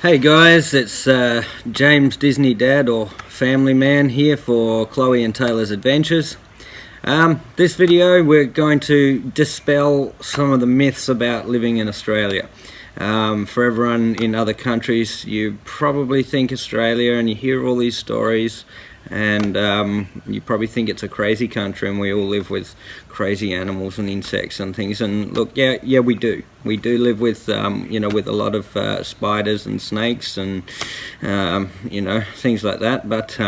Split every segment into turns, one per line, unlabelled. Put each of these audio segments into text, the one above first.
Hey guys, it's James Disney Dad or Family Man here for Chloe and Taylor's Adventures. This video we're going to dispel some of the myths about living in Australia. For everyone in other countries, you probably think Australia and you hear all these stories and you probably think it's a crazy country and we all live with crazy animals and insects and things. And look, yeah, we do live with with a lot of spiders and snakes and things like that, but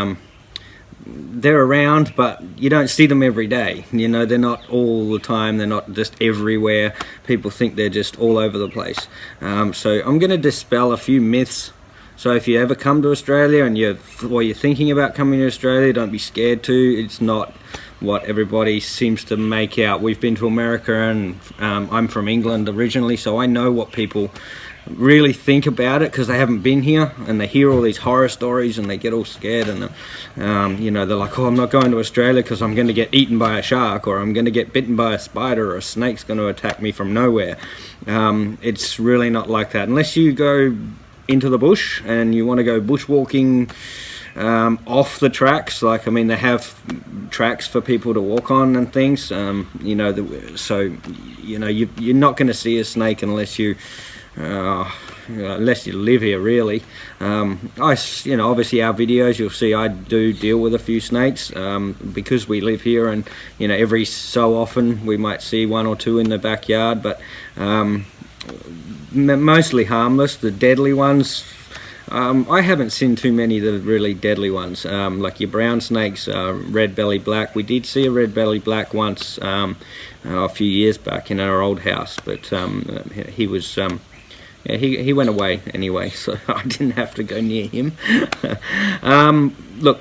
they're around, but you don't see them every day. They're not all the time, they're not just everywhere. People think they're just all over the place. So I'm going to dispel a few myths. So if you ever come to Australia and you're thinking about coming to Australia, don't be scared to. It's not what everybody seems to make out. We've been to America, and I'm from England originally, so I know what people really think about it because they haven't been here and they hear all these horror stories and they get all scared and they're like, oh, I'm not going to Australia because I'm going to get eaten by a shark, or I'm going to get bitten by a spider, or a snake's going to attack me from nowhere. It's really not like that unless you go into the bush and you want to go bushwalking off the tracks. They have tracks for people to walk on and things. You're not going to see a snake unless you live here, really. Obviously our videos, you'll see I do deal with a few snakes because we live here, and every so often we might see one or two in the backyard, but mostly harmless. The deadly ones, I haven't seen too many of the really deadly ones, like your brown snakes, red belly black. We did see a red belly black once a few years back in our old house, but he was he went away anyway, so I didn't have to go near him. Look,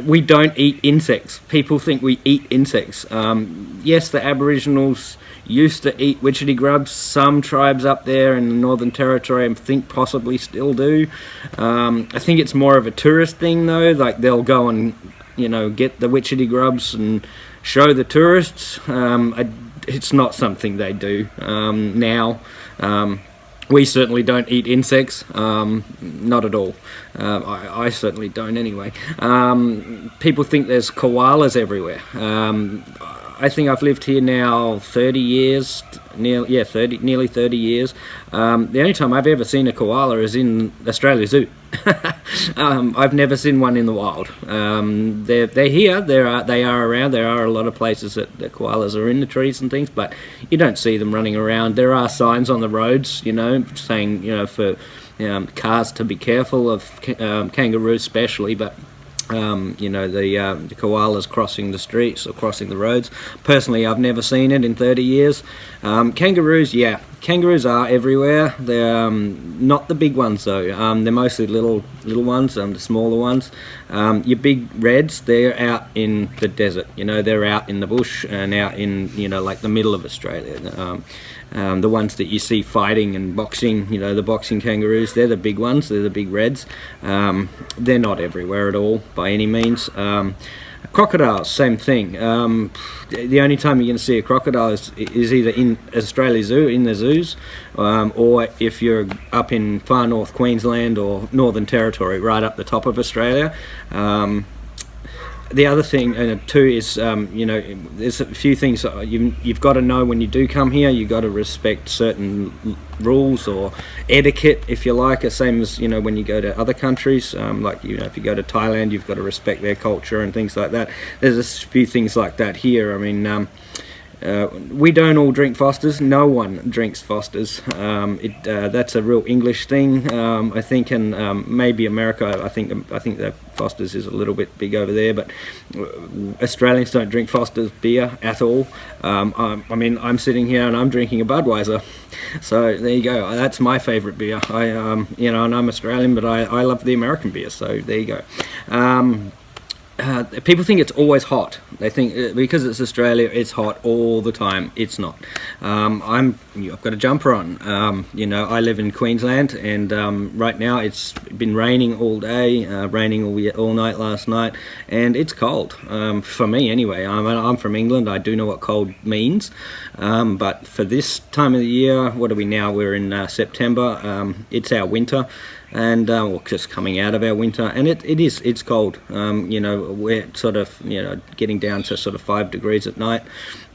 we don't eat insects. People think we eat insects. Yes, the Aboriginals used to eat witchetty grubs. Some tribes up there in the Northern Territory, I think, possibly still do. I think it's more of a tourist thing, though. Like, they'll go and get the witchetty grubs and show the tourists. It's not something they do now. We certainly don't eat insects, not at all. I certainly don't anyway. People think there's koalas everywhere. I think I've lived here now 30 years, nearly 30 years. The only time I've ever seen a koala is in Australia Zoo. I've never seen one in the wild. They're here, they are around. There are a lot of places that the koalas are in the trees and things, but you don't see them running around. There are signs on the roads, saying, for cars to be careful of kangaroos especially, but the koalas crossing the streets or crossing the roads. Personally, I've never seen it in 30 years. Kangaroos are everywhere. They're not the big ones though. They're mostly little ones, the smaller ones. Your big reds, they're out in the desert. They're out in the bush and out in like the middle of Australia. The ones that you see fighting and boxing, the boxing kangaroos, they're the big ones, they're the big reds. They're not everywhere at all by any means. Crocodiles, same thing. The only time you're going to see a crocodile is either in Australia Zoo, in the zoos, or if you're up in far north Queensland or Northern Territory, right up the top of Australia. The other thing too is, there's a few things you've got to know when you do come here. You've got to respect certain rules or etiquette, if you like, the same as when you go to other countries. If you go to Thailand, you've got to respect their culture and things like that. There's a few things like that here. We don't all drink Fosters. No one drinks Fosters. That's a real English thing, I think, and maybe America. I think that Fosters is a little bit big over there, but Australians don't drink Fosters beer at all. I'm sitting here and I'm drinking a Budweiser, so there you go. That's my favourite beer. And I'm Australian, but I love the American beer. So there you go. People think it's always hot. They think because it's Australia, it's hot all the time. It's not. I've got a jumper on. I live in Queensland, and right now it's been raining all day, raining all night last night, and it's cold. For me, anyway. I'm from England. I do know what cold means, but for this time of the year, what are we now? We're in September. It's our winter. and or just coming out of our winter, and it's cold. You know, we're sort of, you know, getting down to sort of 5 degrees at night.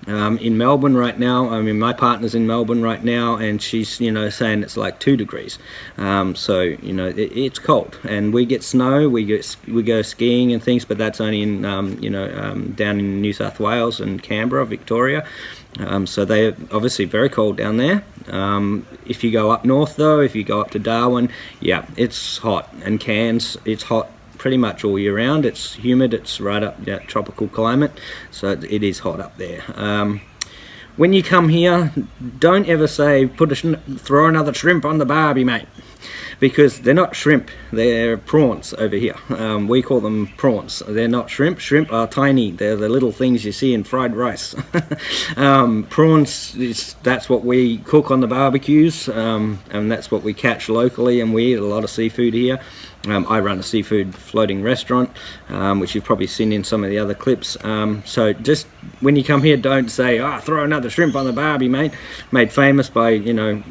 In Melbourne right now, I mean, my partner's in Melbourne right now, and she's, you know, saying it's like 2 degrees. So, you know, it's cold, and we get snow, we go skiing and things, but that's only in, you know, down in New South Wales and Canberra, Victoria. So they're obviously very cold down there. If you go up north though, if you go up to Darwin, yeah, it's hot, and Cairns, it's hot pretty much all year round. It's humid, it's right up that tropical climate, so it is hot up there. When you come here, don't ever say throw another shrimp on the barbie, mate, because they're not shrimp, they're prawns over here. We call them prawns. They're not shrimp. Shrimp are tiny, they're the little things you see in fried rice. Prawns, that's what we cook on the barbecues, and that's what we catch locally, and we eat a lot of seafood here. I run a seafood floating restaurant, which you've probably seen in some of the other clips. So just when you come here, don't say, throw another shrimp on the barbie, mate. Made famous by, you know,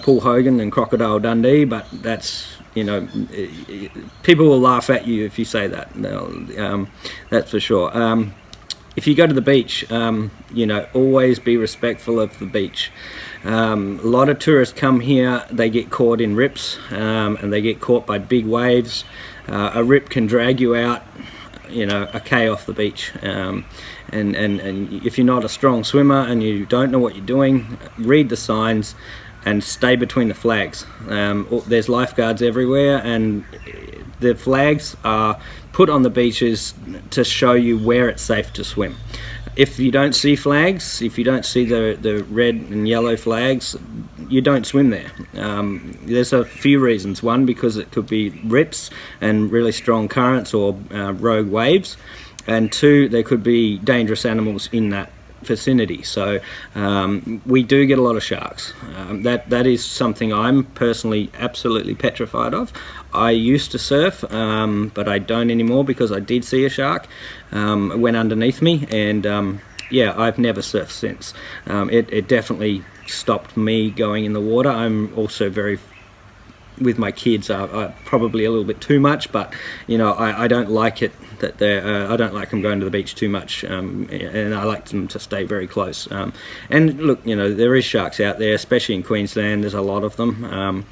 Paul Hogan and Crocodile Dundee, but that's, you know, people will laugh at you if you say that. That's for sure. If you go to the beach, you know, always be respectful of the beach. A lot of tourists come here, they get caught in rips, and they get caught by big waves. A rip can drag you out, you know, a K off the beach. And if you're not a strong swimmer and you don't know what you're doing, read the signs and stay between the flags. There's lifeguards everywhere, and the flags are put on the beaches to show you where it's safe to swim. If you don't see flags, if you don't see the red and yellow flags, you don't swim there. There's a few reasons. One, because it could be rips and really strong currents or rogue waves, and two, there could be dangerous animals in that vicinity. So we do get a lot of sharks. That is something I'm personally absolutely petrified of. I used to surf, but I don't anymore because I did see a shark. It went underneath me, and yeah, I've never surfed since. It definitely stopped me going in the water. I'm also very, with my kids, probably a little bit too much, but you know, I don't like it that I don't like them going to the beach too much, and I like them to stay very close. And look, you know, there is sharks out there, especially in Queensland. There's a lot of them.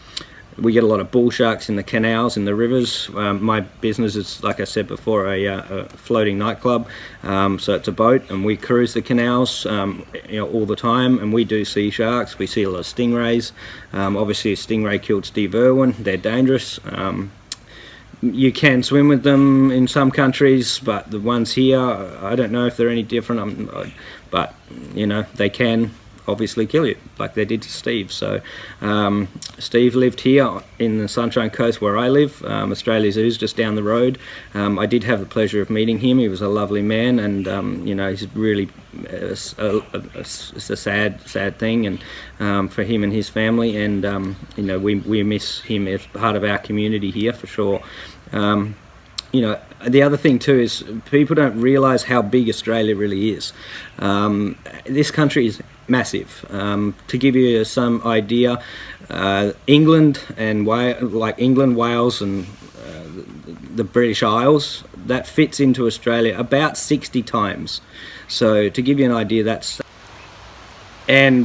We get a lot of bull sharks in the canals, in the rivers. My business is, like I said before, a floating nightclub. So it's a boat, and we cruise the canals, you know, all the time, and we do see sharks. We see a lot of stingrays. Obviously, a stingray killed Steve Irwin. They're dangerous. You can swim with them in some countries, but the ones here, I don't know if they're any different. But you know, they can obviously kill you, like they did to Steve. So Steve lived here in the Sunshine Coast where I live. Australia Zoo's just down the road. I did have the pleasure of meeting him. He was a lovely man, and you know, he's really it's a sad thing, and for him and his family, and you know, we miss him as part of our community here for sure. You know, the other thing too is people don't realise how big Australia really is. This country is massive. To give you some idea, England and Wales and the British Isles, that fits into Australia about 60 times. So to give you an idea, that's... And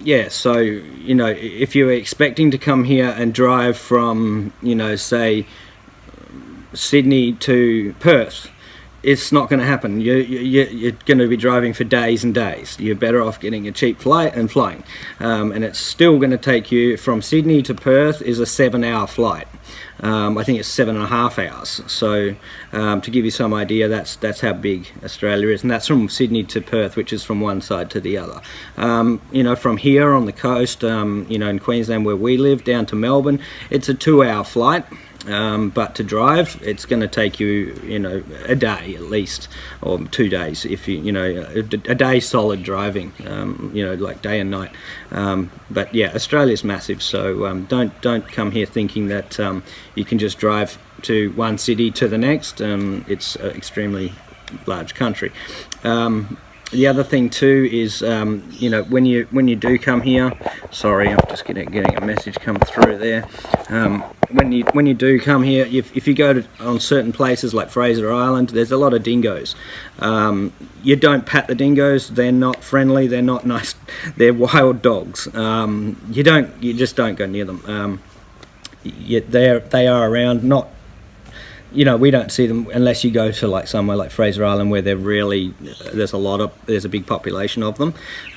yeah, so, you know, if you're expecting to come here and drive from, you know, say Sydney to Perth, it's not going to happen. You're going to be driving for days and days. You're better off getting a cheap flight and flying. And it's still going to take you from Sydney to Perth is a 7-hour flight. I think it's 7.5 hours. So to give you some idea, that's how big Australia is, and that's from Sydney to Perth, which is from one side to the other. You know, from here on the coast, you know, in Queensland where we live, down to Melbourne, it's a 2-hour flight. But to drive, it's going to take you, you know, a day at least, or 2 days if you know, a day solid driving, you know, like day and night. But yeah, Australia's massive, so don't come here thinking that you can just drive to one city to the next. It's an extremely large country. the other thing too is, you know, when you do come here, sorry, I'm just getting a message come through there. When you do come here, if you go on certain places like Fraser Island, there's a lot of dingoes. You don't pat the dingoes. They're not friendly. They're not nice. They're wild dogs. You just don't go near them. They are around, not, you know, we don't see them unless you go to like somewhere like Fraser Island where they're really, there's a big population of them,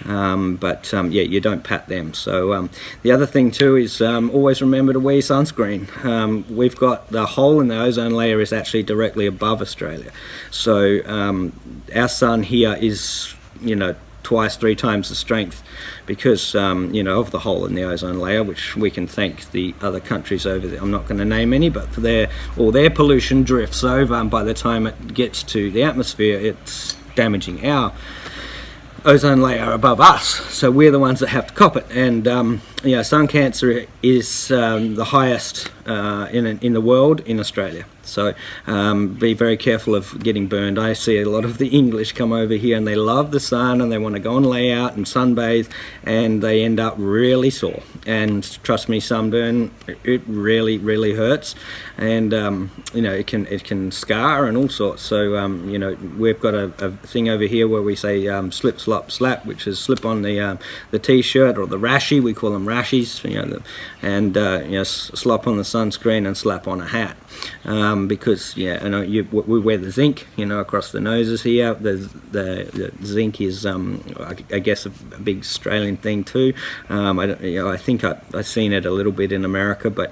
yeah, you don't pat them. So the other thing too is always remember to wear sunscreen. We've got the hole in the ozone layer is actually directly above Australia, so our sun here is, you know, twice, 3 times the strength because you know, of the hole in the ozone layer, which we can thank the other countries over there. I'm not going to name any, but for their pollution drifts over, and by the time it gets to the atmosphere, it's damaging our ozone layer above us, so we're the ones that have to cop it. And you know, sun cancer is the highest in the world in Australia, so be very careful of getting burned. I see a lot of the English come over here and they love the sun and they want to go and lay out and sunbathe, and they end up really sore. And trust me, sunburn, it really hurts, and you know, it can scar and all sorts. So you know, we've got a thing over here where we say slip, slop, slap, which is slip on the t-shirt or the rashie. We call them rashies, you know, and you know, slop on the sunscreen and slap on a hat. Because yeah, you know, we wear the zinc, you know, across the noses here. The zinc is I guess a big Australian thing too. I think I've seen it a little bit in America, but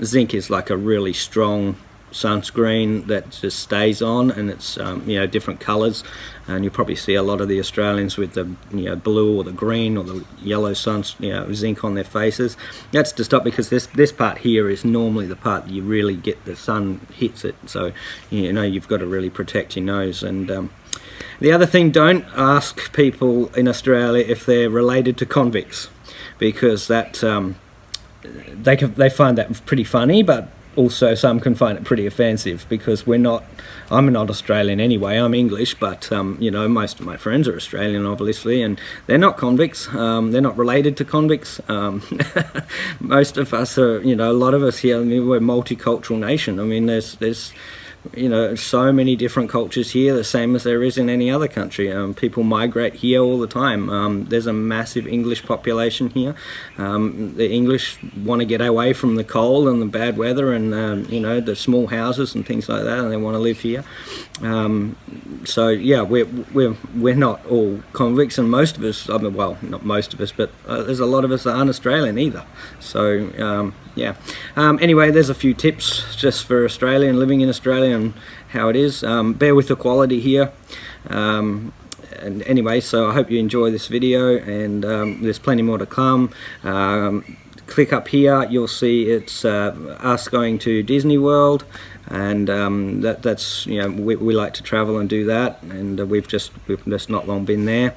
zinc is like a really strong sunscreen that just stays on, and it's you know, different colors, and you probably see a lot of the Australians with the, you know, blue or the green or the yellow zinc on their faces. That's to stop, because this part here is normally the part that you really get, the sun hits it, so you know, you've got to really protect your nose. And the other thing, don't ask people in Australia if they're related to convicts, because that they find that pretty funny, but also some can find it pretty offensive, because I'm not Australian anyway, I'm English, but you know, most of my friends are Australian obviously, and they're not convicts. They're not related to convicts. Most of us are, you know, a lot of us here, I mean, we're a multicultural nation. I mean, there's you know, so many different cultures here, the same as there is in any other country. People migrate here all the time. There's a massive English population here. The English want to get away from the cold and the bad weather and you know, the small houses and things like that, and they want to live here. So yeah, we're not all convicts, and most of us, I mean, well, not most of us, but there's a lot of us that aren't Australian either. So yeah. Anyway, there's a few tips just for Australia and living in Australia and how it is. Bear with the quality here. And anyway, so I hope you enjoy this video, and there's plenty more to come. Click up here, you'll see it's us going to Disney World, and that's, you know, we like to travel and do that, and we've just not long been there.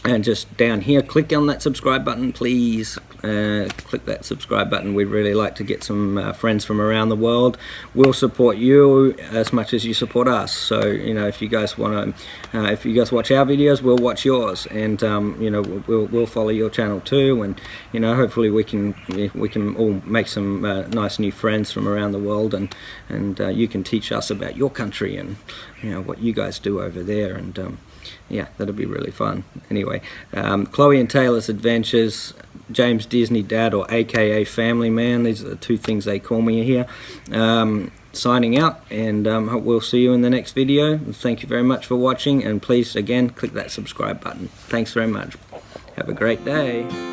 And just down here, click on that subscribe button, please. Click that subscribe button. We'd really like to get some friends from around the world. We'll support you as much as you support us. So, you know, if you guys want to, if you guys watch our videos, we'll watch yours, and you know, we'll follow your channel too. And you know, hopefully we can all make some nice new friends from around the world, and you can teach us about your country and, you know, what you guys do over there, and yeah, that'll be really fun. Anyway, Chloe and Taylor's Adventures, James Disney Dad, or AKA Family Man, these are the 2 things they call me here. Signing out, and we'll see you in the next video. Thank you very much for watching, and please, again, click that subscribe button. Thanks very much. Have a great day.